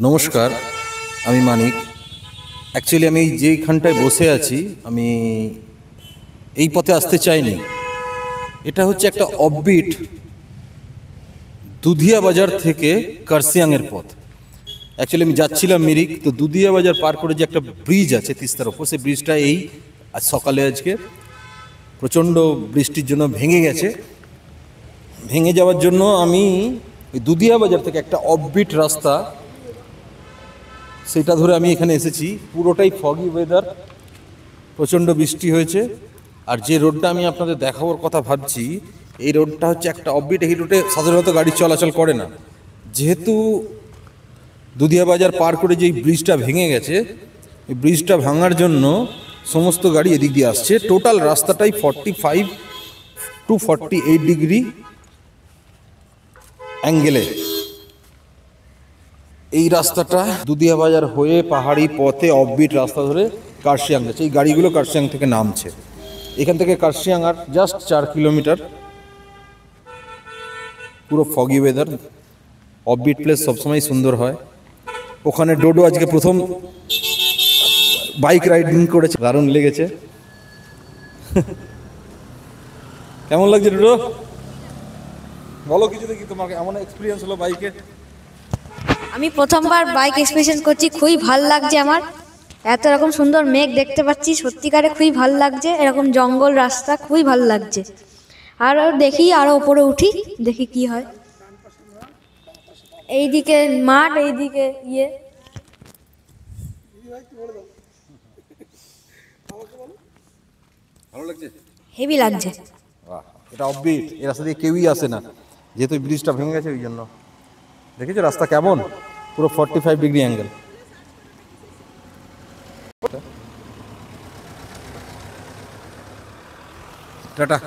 নমস্কার, আমি মানিক। অ্যাকচুয়ালি আমি যেইখানটায় বসে আছি, আমি এই পথে আসতে চাইনি। এটা হচ্ছে একটা অফবিট দুধিয়া বাজার থেকে কার্সিয়াংয়ের পথ। অ্যাকচুয়ালি আমি যাচ্ছিলাম মিরিক, তো দুধিয়া বাজার পার করে যে একটা ব্রিজ আছে তিস্তার ওপর, সেই ব্রিজটা আজ সকালে আজকে প্রচণ্ড বৃষ্টির জন্য ভেঙে গেছে। ভেঙে যাওয়ার জন্য আমি ওই দুধিয়া বাজার থেকে একটা অফবিট রাস্তা, সেটা ধরে আমি এখানে এসেছি। পুরোটাই ফগি ওয়েদার, প্রচণ্ড বৃষ্টি হয়েছে। আর যে রোডটা আমি আপনাদের দেখাবার কথা ভাবছি, এই রোডটা হচ্ছে একটা অফবিট। এই রোডে সাধারণত গাড়ি চলাচল করে না। যেহেতু দুধিয়া বাজার পার করে যেই ব্রিজটা ভেঙে গেছে, এই ব্রিজটা ভাঙার জন্য সমস্ত গাড়ি এদিক দিয়ে আসছে। টোটাল রাস্তাটাই 45 to 48 ডিগ্রি অ্যাঙ্গেলে। এই রাস্তাটা দুধিয়া বাজার হয়ে পাহাড়ি পথে অফবিট রাস্তা ধরে কার্শিয়াং যাচ্ছে। এই গাড়িগুলো কার্শিয়াং থেকে নামছে। এখান থেকে কার্শিয়াং আর জাস্ট 4 কিলোমিটার। পুরো ফগি ওয়েদার, অফবিট প্লেস সবসময় সুন্দর হয়। ওখানে ডোডো আজকে প্রথম বাইক রাইডিং করেছে, দারুণ লেগেছে। কেমন লাগছে ডোডো? বলো কিছু দেখি, তোমাকে এমন এক্সপিরিয়েন্স হলো বাইকে? আমি প্রথমবার বাইক এক্সপিরিয়েন্স করছি, খুবই ভাল লাগছে আমার। এত রকম সুন্দর মেঘ দেখতে পাচ্ছি, সত্যিকারে খুবই ভাল লাগছে। এরকম জঙ্গল রাস্তা খুবই ভাল লাগছে। আর দেখি, আরো উপরে উঠি, দেখি কি হয়। এইদিকে মাঠ, এইদিকে ভালো লাগছে, হেভি লাগছে। বাহ, এটা অফবিট, এই রাস্তা দিয়ে কেউই আসে না, যেহেতু ব্রিজটা ভেঙে গেছে ওই জন্য। দেখেছো রাস্তা কেমন? পুরো 45 ডিগ্রি অ্যাঙ্গেল। টাটা।